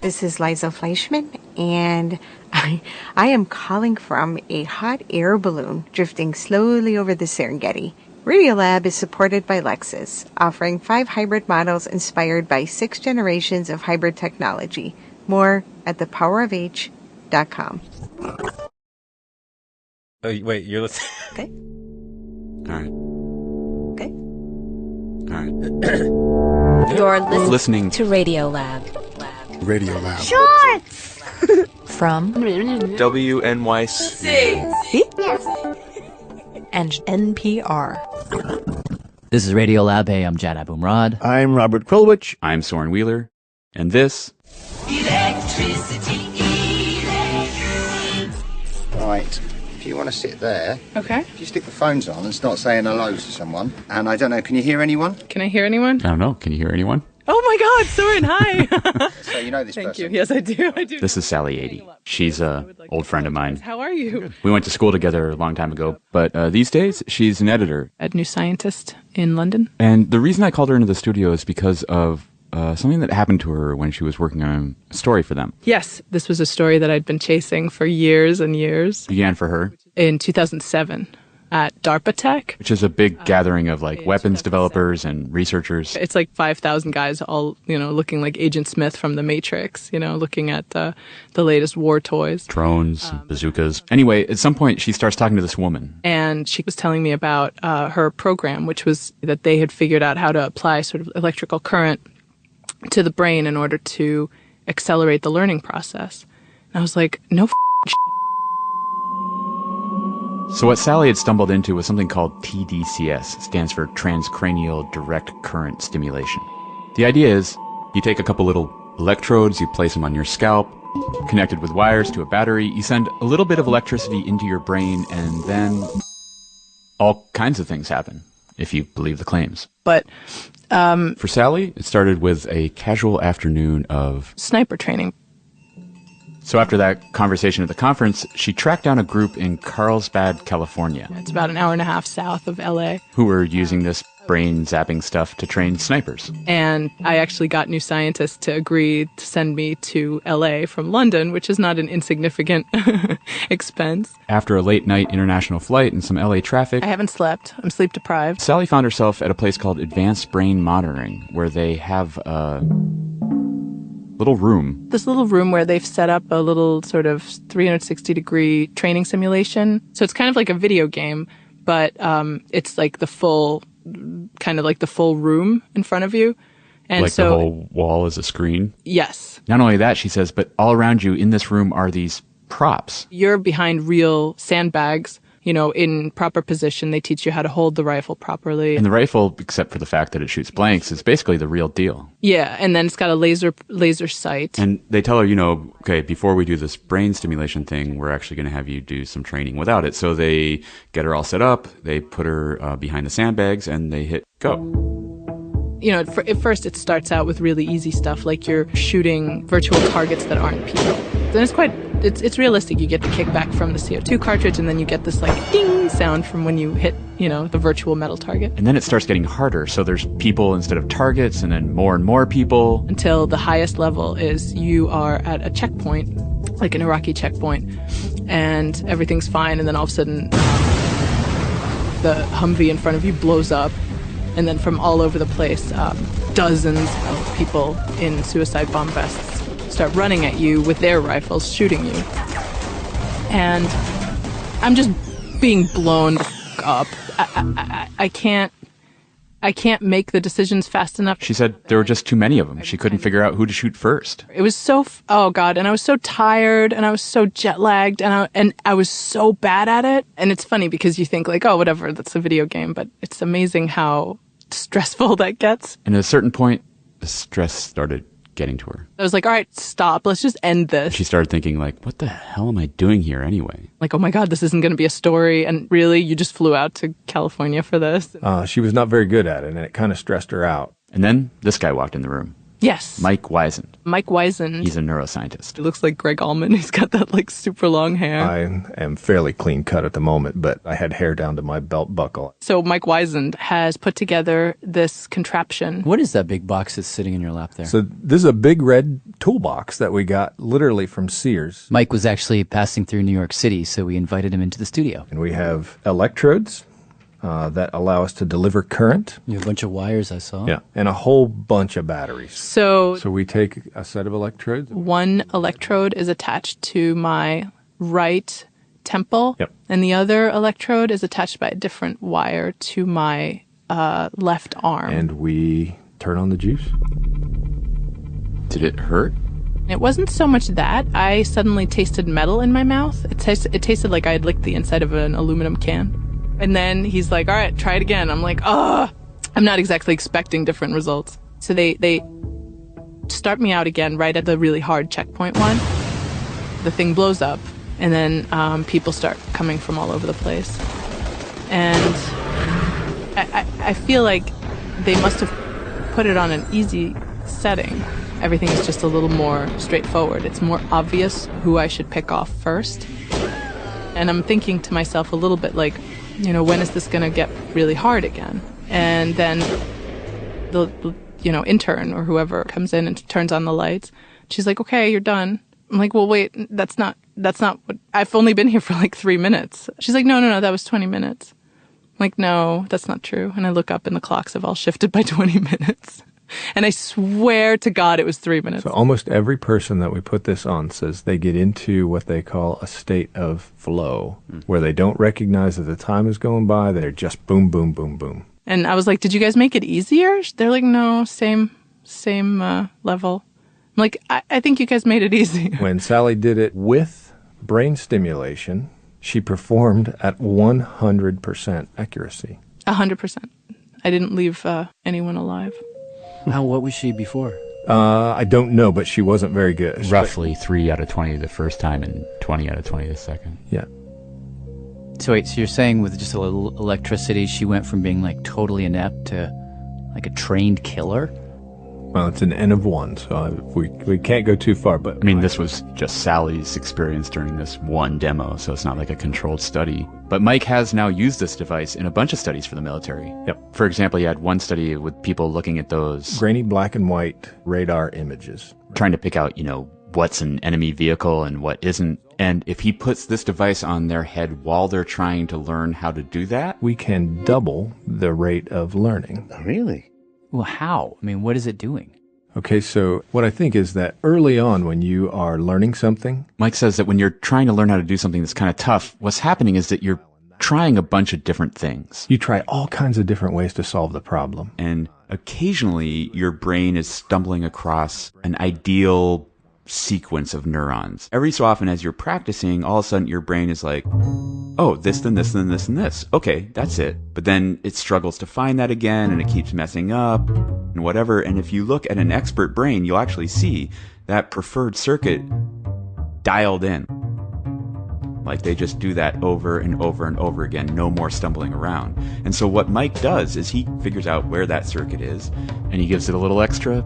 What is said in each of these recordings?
This is Liza Fleischman, and I am calling from a hot air balloon drifting slowly over the Serengeti. Radiolab is supported by Lexus, offering 5 hybrid models inspired by 6 generations of hybrid technology. More at thepowerofh.com. Oh, wait, you're listening? Okay. All right. Okay. All right. You're listening to Radiolab. Radiolab. Shorts! From WNYC. and NPR. This is Radiolab. Hey, I'm Jad Abumrad. I'm Robert Krulwich. I'm Soren Wheeler, and this... Electricity. Right. If you want to sit there, Okay. if you stick the phones on and start saying hello to someone, and I don't know, can you hear anyone? Can I hear anyone? I don't know. Can you hear anyone? Oh my God, Soren, hi. So you know this Thank person? you. Yes, I do. This is Sally 80. She's an old friend of mine. How are you? We went to school together a long time ago, but these days she's an editor. A new scientist in London. And the reason I called her into the studio is because of something that happened to her when she was working on a story for them. Yes, this was a story that I'd been chasing for years and years. Began for her. In 2007 at DARPA Tech. Which is a big gathering of like weapons developers and researchers. It's like 5,000 guys all, looking like Agent Smith from The Matrix, looking at the latest war toys. Drones, bazookas. Anyway, at some point she starts talking to this woman. And she was telling me about her program, which was that they had figured out how to apply sort of electrical current to the brain in order to accelerate the learning process. And I was like, no So what Sally had stumbled into was something called TDCS, stands for transcranial direct current stimulation. The idea is you take a couple little electrodes, you place them on your scalp, connected with wires to a battery, you send a little bit of electricity into your brain, and then all kinds of things happen, if you believe the claims. But for Sally, it started with a casual afternoon of sniper training. So after that conversation at the conference, she tracked down a group in Carlsbad, California. It's about an hour and a half south of LA. Who were using this brain zapping stuff to train snipers. And I actually got New Scientists to agree to send me to LA from London, which is not an insignificant expense. After a late night international flight and some LA traffic, I haven't slept. I'm sleep deprived. Sally found herself at a place called Advanced Brain Monitoring, where they have a little room. This little room where they've set up a little sort of 360-degree training simulation. So it's kind of like a video game, but it's like the full room in front of you. And like the whole wall is a screen? Yes. Not only that, she says, but all around you in this room are these props. You're behind real sandbags. In proper position. They teach you how to hold the rifle properly. And the rifle, except for the fact that it shoots blanks, is basically the real deal. Yeah, and then it's got a laser sight. And they tell her, okay, before we do this brain stimulation thing, we're actually going to have you do some training without it. So they get her all set up, they put her behind the sandbags, and they hit go. At first it starts out with really easy stuff, like you're shooting virtual targets that aren't people. Then it's realistic. You get the kickback from the CO2 cartridge, and then you get this like ding sound from when you hit, the virtual metal target. And then it starts getting harder. So there's people instead of targets, and then more and more people. Until the highest level is you are at a checkpoint, like an Iraqi checkpoint, and everything's fine, and then all of a sudden the Humvee in front of you blows up. And then from all over the place, dozens of people in suicide bomb vests start running at you with their rifles, shooting you. And I'm just being blown the f*** up. I can't make the decisions fast enough. She said there were just too many of them. She couldn't figure out who to shoot first. It was so, oh God, and I was so tired, and I was so jet lagged, and I was so bad at it. And it's funny because you think like, oh, whatever, that's a video game, but it's amazing how stressful that gets. And at a certain point, the stress started getting to her. I was like, all right, stop. Let's just end this. She started thinking like, what the hell am I doing here anyway? Like, oh my God, this isn't going to be a story. And really, you just flew out to California for this? She was not very good at it, and it kind of stressed her out. And then this guy walked in the room. Yes. Mike Wiesen. Mike Wiesen. He's a neuroscientist. He looks like Greg Allman. He's got that like super long hair. I am fairly clean cut at the moment, but I had hair down to my belt buckle. So Mike Wiesen has put together this contraption. What is that big box that's sitting in your lap there? So this is a big red toolbox that we got literally from Sears. Mike was actually passing through New York City, so we invited him into the studio. And we have electrodes that allow us to deliver current. You have a bunch of wires I saw. Yeah, and a whole bunch of batteries. So we take a set of electrodes. one electrode is attached to my right temple, Yep. and the other electrode is attached by a different wire to my left arm. And we turn on the juice. Did it hurt? It wasn't so much that. I suddenly tasted metal in my mouth. It tasted like I had licked the inside of an aluminum can. And then he's like, all right, try it again. I'm like, I'm not exactly expecting different results. So they start me out again right at the really hard checkpoint one. The thing blows up, and then people start coming from all over the place. And I feel like they must have put it on an easy setting. Everything is just a little more straightforward. It's more obvious who I should pick off first. And I'm thinking to myself a little bit like, when is this going to get really hard again? And then the intern or whoever comes in and turns on the lights. She's like, okay, you're done. I'm like, well, wait, that's not what, I've only been here for like 3 minutes. She's like, no, that was 20 minutes. I'm like, no, that's not true. And I look up and the clocks have all shifted by 20 minutes. And I swear to God it was 3 minutes. So almost every person that we put this on says they get into what they call a state of flow, where they don't recognize that the time is going by. They're just boom, boom, boom, boom. And I was like, did you guys make it easier? They're like, no, same level. I'm like, I think you guys made it easy. When Sally did it with brain stimulation, she performed at 100% accuracy. 100%. I didn't leave anyone alive. What was she before? I don't know, but she wasn't very good. Roughly 3 out of 20 the first time and 20 out of 20 the second. Yeah. So wait, so you're saying with just a little electricity, she went from being like totally inept to like a trained killer? Well, it's an N of 1, so we can't go too far. But I mean, this was just Sally's experience during this one demo, so it's not like a controlled study. But Mike has now used this device in a bunch of studies for the military. Yep. For example, he had one study with people looking at those grainy black and white radar images, trying to pick out, what's an enemy vehicle and what isn't. And if he puts this device on their head while they're trying to learn how to do that, we can double the rate of learning. Really? Well, how? I mean, what is it doing? Okay, so what I think is that early on when you are learning something... Mike says that when you're trying to learn how to do something that's kind of tough, what's happening is that you're trying a bunch of different things. You try all kinds of different ways to solve the problem. And occasionally your brain is stumbling across an ideal sequence of neurons. Every so often as you're practicing, all of a sudden your brain is like, oh, this, then this, then this, and this. Okay, that's it. But then it struggles to find that again, and it keeps messing up, and whatever. And if you look at an expert brain, you'll actually see that preferred circuit dialed in. Like they just do that over and over and over again, no more stumbling around. And so what Mike does is he figures out where that circuit is, and he gives it a little extra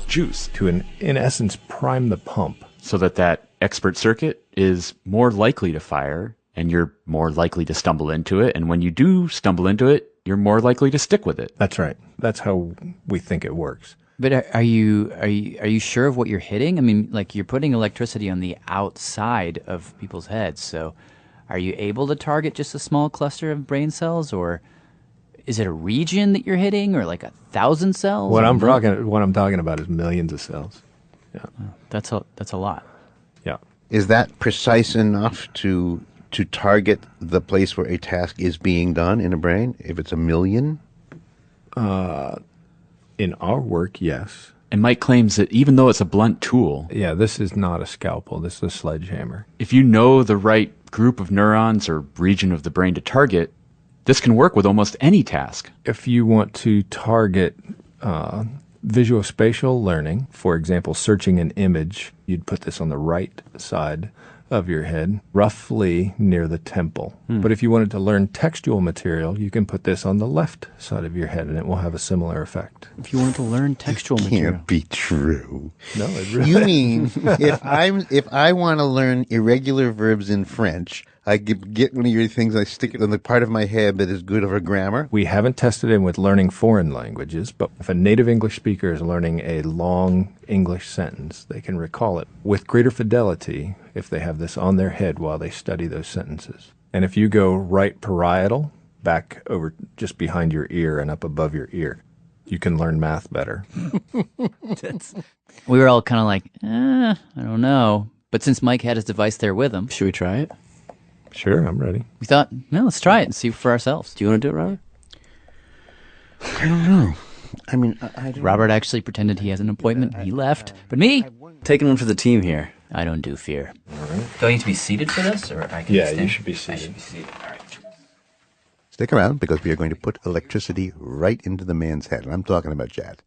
juice to, in essence, prime the pump. So that expert circuit is more likely to fire, and you're more likely to stumble into it. And when you do stumble into it, you're more likely to stick with it. That's right. That's how we think it works. But are you sure of what you're hitting? I mean, like you're putting electricity on the outside of people's heads. So are you able to target just a small cluster of brain cells, or is it a region that you're hitting, or like 1,000 cells? What I'm talking about is millions of cells. Yeah, that's a lot. Yeah. Is that precise enough to target the place where a task is being done in a brain? If it's 1 million? In our work, yes. And Mike claims that even though it's a blunt tool... Yeah, this is not a scalpel. This is a sledgehammer. If you know the right group of neurons or region of the brain to target, this can work with almost any task. If you want to target visuospatial learning, for example, searching an image, you'd put this on the right side of your head, roughly near the temple. But if you wanted to learn textual material, you can put this on the left side of your head, and it will have a similar effect. If you want to learn textual material. Can't be true. No, it really You mean if I want to learn irregular verbs in French, I get one of your things, I stick it on the part of my head that is good for grammar? We haven't tested it with learning foreign languages, but if a native English speaker is learning a long English sentence, they can recall it with greater fidelity if they have this on their head while they study those sentences. And if you go right parietal, back over just behind your ear and up above your ear, you can learn math better. We were all kind of like, I don't know. But since Mike had his device there with him, should we try it? Sure, I'm ready. We thought, no, let's try it and see for ourselves. Do you want to do it, Robert? I don't know. I mean, I don't Robert actually pretended he has an appointment. He left. But me, Taking one for the team here. I don't do fear. Do I need to be seated for this, or I can Yeah, stand? you should be I seated. should be seated. All right. Stick around, because we are going to put electricity right into the man's head. And I'm talking about Chad.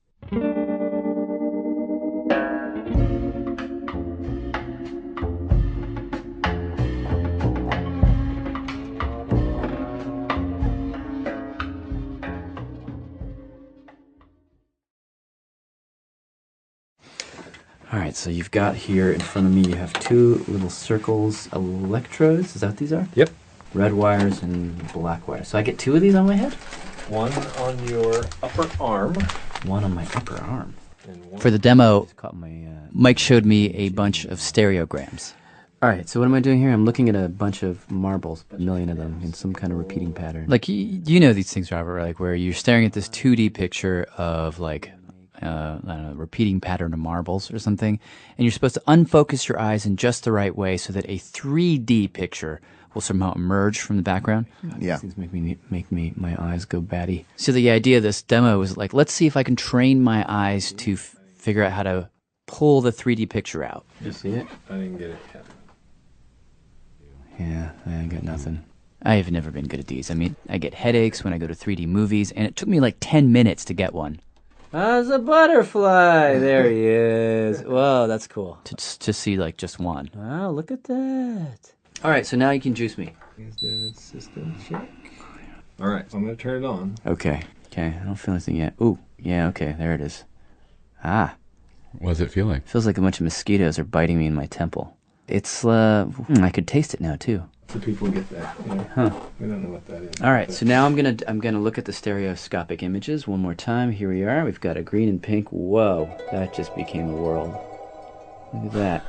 All right, so you've got here in front of me, you have two little circles, electrodes. Is that what these are? Yep. Red wires and black wires. So I get two of these on my head? One on your upper arm. One on my upper arm. And one For the demo, Mike showed me a bunch of stereograms. All right, so what am I doing here? I'm looking at a bunch of marbles, a million of them, in some kind of repeating pattern. Like, you know these things, Robert, like where you're staring at this 2D picture of like, I don't know, repeating pattern of marbles or something, and you're supposed to unfocus your eyes in just the right way so that a 3D picture will somehow emerge from the background. Yeah. These things make my eyes go batty. So the idea of this demo was like, let's see if I can train my eyes to figure out how to pull the 3D picture out. You see it? I didn't get it yet. Yeah, I got nothing. I have never been good at these. I mean, I get headaches when I go to 3D movies, and it took me like 10 minutes to get one. There's a butterfly. There he is. Whoa, that's cool. To see like just one. Wow, look at that. All right, so now you can juice me. Is that system check? All right, I'm going to turn it on. Okay, I don't feel anything yet. Ooh, yeah, okay, there it is. Ah. What does it feel like? Feels like a bunch of mosquitoes are biting me in my temple. It's, I could taste it now, too. So people get that. You know? Huh. We don't know what that is. All right, so now I'm gonna look at the stereoscopic images one more time. Here we are. We've got a green and pink. Whoa, that just became a world. Look at that.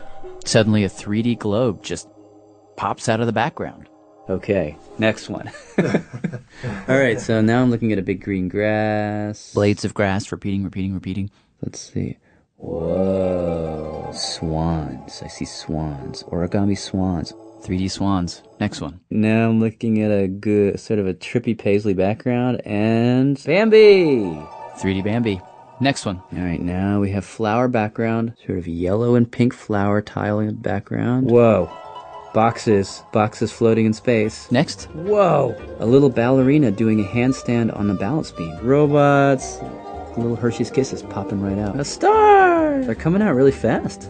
Suddenly a 3D globe just pops out of the background. Okay, next one. All right, so now I'm looking at a big green grass. Blades of grass, repeating. Let's see. Whoa, swans. I see swans. Origami swans. 3D swans. Next one. Now I'm looking at a good, sort of a trippy paisley background, and Bambi! 3D Bambi. Next one. All right, now we have flower background, sort of yellow and pink flower tiling in the background. Whoa. Boxes floating in space. Next. Whoa. A little ballerina doing a handstand on the balance beam. Robots. Little Hershey's Kisses popping right out. A star! They're coming out really fast.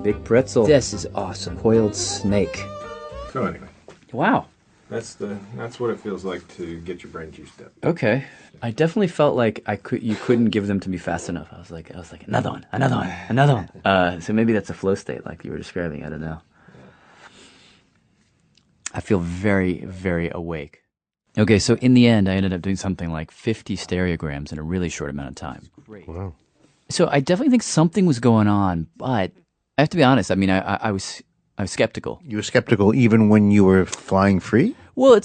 Big pretzel. This is awesome. Coiled snake. So anyway, Wow. that's what it feels like to get your brain juiced up. Okay. I definitely felt like you couldn't give them to me fast enough. I was like another one. So maybe that's a flow state like you were describing. I don't know. I feel very, very awake. Okay, so in the end, I ended up doing something like 50 stereograms in a really short amount of time. Wow. So I definitely think something was going on, but I have to be honest. I mean, I was skeptical. You were skeptical even when you were flying free? Well,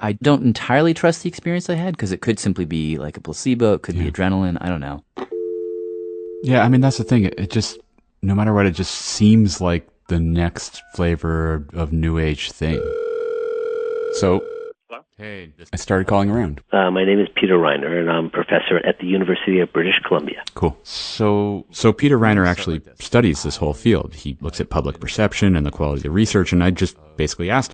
I don't entirely trust the experience I had because it could simply be like a placebo. It could be adrenaline. I don't know. Yeah, I mean, that's the thing. It just, no matter what, it just seems like the next flavor of New Age thing. So, hey, I started calling around. My name is Peter Reiner, and I'm professor at the University of British Columbia. Cool. So Peter Reiner actually studies this whole field. He looks at public perception and the quality of research, and I just basically asked